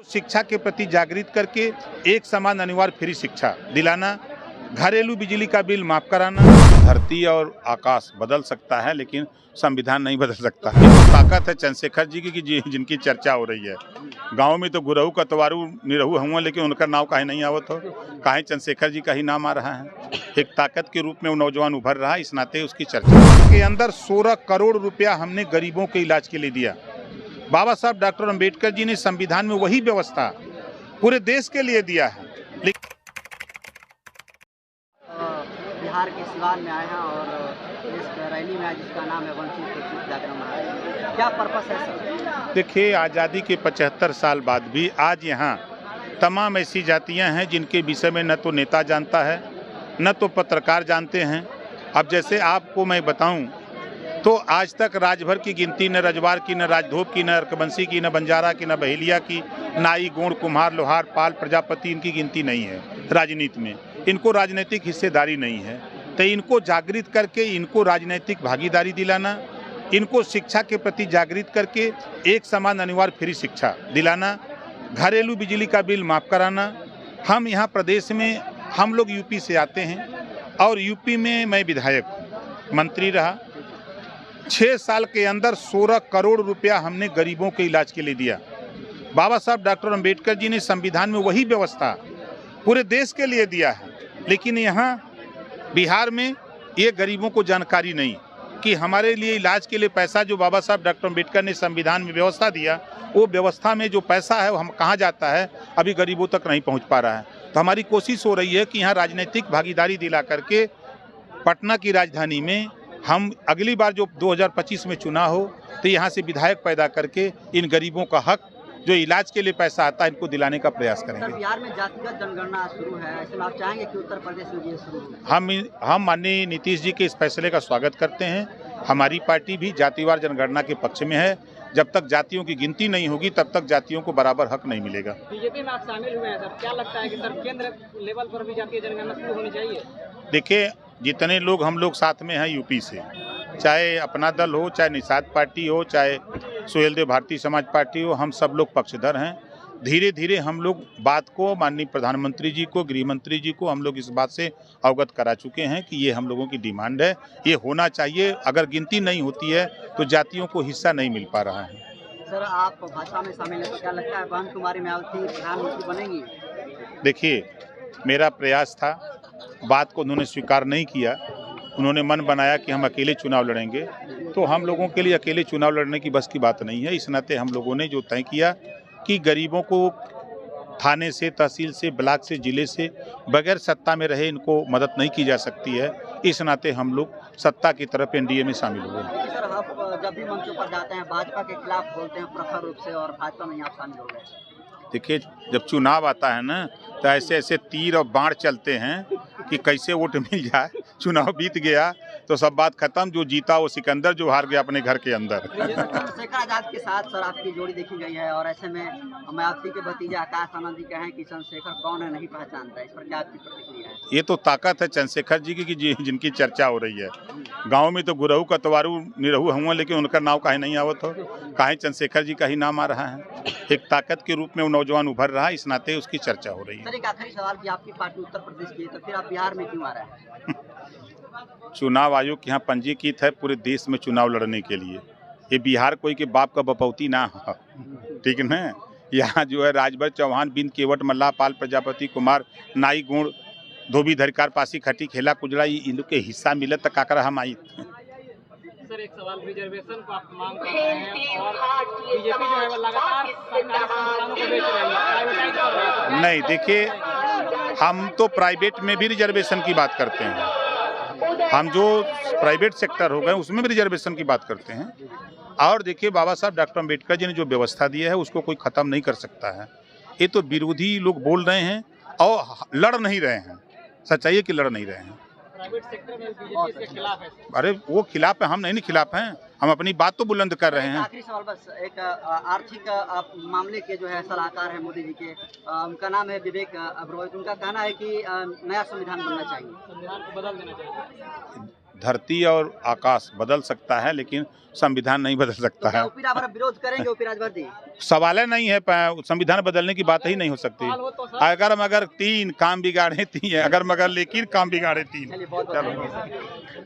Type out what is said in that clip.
शिक्षा के प्रति जागृत करके एक समान अनिवार्य फ्री शिक्षा दिलाना, घरेलू बिजली का बिल माफ कराना। धरती और आकाश बदल सकता है लेकिन संविधान नहीं बदल सकता। ताकत है चंद्रशेखर जी की जिनकी चर्चा हो रही है। गांव में तो गुरहू कतवारू निरहू हुआ, लेकिन उनका नाम काहे नहीं आवत हो, काहे चंद्रशेखर जी का ही नाम आ रहा है। एक ताकत के रूप में वो नौजवान उभर रहा है, इस नाते उसकी चर्चा के अंदर 16 करोड़ रुपया हमने गरीबों के इलाज के लिए दिया। बाबा साहब डॉक्टर अम्बेडकर जी ने संविधान में वही व्यवस्था पूरे देश के लिए दिया है। बिहार के सिवान में आए हैं और इस रैली में आए जिसका नाम है वंचित जागरण महाराज, क्या पर्पस है सर? देखिए, आज़ादी के 75 साल बाद भी आज यहाँ तमाम ऐसी जातियाँ हैं जिनके विषय में न तो नेता जानता है न तो पत्रकार जानते हैं। अब जैसे आपको मैं बताऊं तो आज तक राजभर की गिनती न रजवार की, न राजधोप की, न अर्कबंसी की, न बंजारा की, न बहेलिया की, नाई, गोंड, कुम्हार, लोहार, पाल, प्रजापति, इनकी गिनती नहीं है राजनीति में। इनको राजनीतिक हिस्सेदारी नहीं है। तो इनको जागृत करके इनको राजनीतिक भागीदारी दिलाना, इनको शिक्षा के प्रति जागृत करके एक समान अनिवार्य फ्री शिक्षा दिलाना, घरेलू बिजली का बिल माफ कराना। हम यहाँ प्रदेश में, हम लोग यूपी से आते हैं और यूपी में मैं विधायक मंत्री रहा। 6 साल के अंदर 16 करोड़ रुपया हमने गरीबों के इलाज के लिए दिया। बाबा साहब डॉक्टर अम्बेडकर जी ने संविधान में वही व्यवस्था पूरे देश के लिए दिया है, लेकिन यहाँ बिहार में ये गरीबों को जानकारी नहीं कि हमारे लिए इलाज के लिए पैसा जो बाबा साहब डॉक्टर अम्बेडकर ने संविधान में व्यवस्था दिया, वो व्यवस्था में जो पैसा है वो हम कहाँ जाता है, अभी गरीबों तक नहीं पहुँच पा रहा है। तो हमारी कोशिश हो रही है कि यहाँ राजनीतिक भागीदारी दिला करके पटना की राजधानी में हम अगली बार जो 2025 में चुनाव हो तो यहाँ से विधायक पैदा करके इन गरीबों का हक जो इलाज के लिए पैसा आता है इनको दिलाने का प्रयास करेंगे। सर, बिहार में जातिगत जनगणना शुरू है, ऐसे में आप चाहेंगे कि उत्तर प्रदेश में ये शुरू हो? हम माननीय नीतीश जी के इस फैसले का स्वागत करते हैं। हमारी पार्टी भी जातिवार जनगणना के पक्ष में है। जब तक जातियों की गिनती नहीं होगी तब तक जातियों को बराबर हक नहीं मिलेगा। बीजेपी में आप शामिल हुए हैं सर, क्या लगता है कि सर केंद्र लेवल पर भी जातीय जनगणना शुरू होनी चाहिए? देखिए, जितने लोग हम लोग साथ में हैं यूपी से, चाहे अपना दल हो, चाहे निषाद पार्टी हो, चाहे सुहेलदेव भारतीय समाज पार्टी हो, हम सब लोग पक्षधर हैं। धीरे धीरे हम लोग बात को माननीय प्रधानमंत्री जी को, गृह मंत्री जी को हम लोग इस बात से अवगत करा चुके हैं कि ये हम लोगों की डिमांड है, ये होना चाहिए। अगर गिनती नहीं होती है तो जातियों को हिस्सा नहीं मिल पा रहा है। सर, आप भाजपा में शामिल हैं तो क्या लगता है बहन कुमारी मायावती प्रधानमंत्री बनेंगी? देखिए, मेरा प्रयास था, बात को उन्होंने स्वीकार नहीं किया। उन्होंने मन बनाया कि हम अकेले चुनाव लड़ेंगे, तो हम लोगों के लिए अकेले चुनाव लड़ने की बस की बात नहीं है। इस नाते हम लोगों ने जो तय किया कि गरीबों को थाने से, तहसील से, ब्लॉक से, जिले से बगैर सत्ता में रहे इनको मदद नहीं की जा सकती है। इस नाते हम लोग सत्ता की तरफ एनडीए में शामिल हुए। सर, आप जब भी मंचों पर जाते हैं भाजपा के खिलाफ बोलते हैं प्रखर रूप से, और भाजपा में आप शामिल हो गए। देखिए, जब चुनाव आता है ना तो ऐसे ऐसे तीर और बाण चलते हैं कि कैसे वोट मिल जाए। चुनाव बीत गया तो सब बात खत्म, जो जीता वो सिकंदर, जो हार गया अपने घर के अंदर। चंद्रशेखर आजाद के साथ सर आपकी जोड़ी देखी गई है, और ऐसे में मायावती के भतीजे आकाश आनंद जी कहे कि चंद्रशेखर कौन है नहीं पहचानता है, इस पर क्या आपकी प्रतिक्रिया है? ये तो ताकत है चंद्रशेखर जी की जिनकी चर्चा हो रही है। गांव में तो गुरहू कतवारू निरहू हुआ, लेकिन उनका नाम काहे नहीं आवत हो, काहे चंद्रशेखर जी का ही नाम आ रहा है। एक ताकत के रूप में वो नौजवान उभर रहा है, इस नाते उसकी चर्चा हो रही है। सर, एक आखिरी सवाल कि आपकी पार्टी उत्तर प्रदेश की है, तो फिर आप बिहार में क्यों आ रहे हैं? चुनाव आयोग यहाँ पंजीकृत है पूरे देश में चुनाव लड़ने के लिए। ये बिहार कोई के बाप का बपौती ना है, ठीक है ना। यहाँ जो है राजभर, चौहान, बिंद, केवट, मल्लाह, पाल, प्रजापति, कुमार, नाई, गुण, धोबी, धरिकार, पासी, खटी, खेला, कुजड़ा, ये इन लोग के हिस्सा मिले तक काकरा हम आई। सर, एक सवाल, रिजर्वेशन को आप मांग कर रहे हैं और बीजेपी जो है वो लगातार सरकारी संस्थानों को बेच रही है, प्राइवेटाइज कर रही है। नहीं, देखिए, हम तो प्राइवेट में भी रिजर्वेशन की बात करते हैं। हम जो प्राइवेट सेक्टर हो गए उसमें भी रिजर्वेशन की बात करते हैं। और देखिए, बाबा साहब डॉक्टर अम्बेडकर जी ने जो व्यवस्था दी है उसको कोई ख़त्म नहीं कर सकता है। ये तो विरोधी लोग बोल रहे हैं और लड़ नहीं रहे हैं। सच्चाई है कि लड़ नहीं रहे हैं। प्राइवेट सेक्टर में बीजेपी इसके खिलाफ है। अरे वो खिलाफ है, हम नहीं खिलाफ हैं। हम अपनी बात तो बुलंद कर रहे हैं। आखिरी सवाल बस, एक आर्थिक मामले के जो है सलाहकार हैं मोदी जी के, उनका नाम है विवेक ओबरॉय। उनका कहना है कि नया संविधान बनना चाहिए, संविधान को बदल देना चाहिए। धरती और आकाश बदल सकता है, लेकिन संविधान नहीं बदल सकता क्या है। ओपी रावत विरोध करेंगे ओपी राजवर्दी? सवाल नहीं है, संविधान बदलने की बात ही नहीं हो सकती। अगर मगर 3 काम बिगाड़े 3, अगर मगर लेकिन काम बिगाड़े 3। चलिए बहुत बहुत धन्यवाद।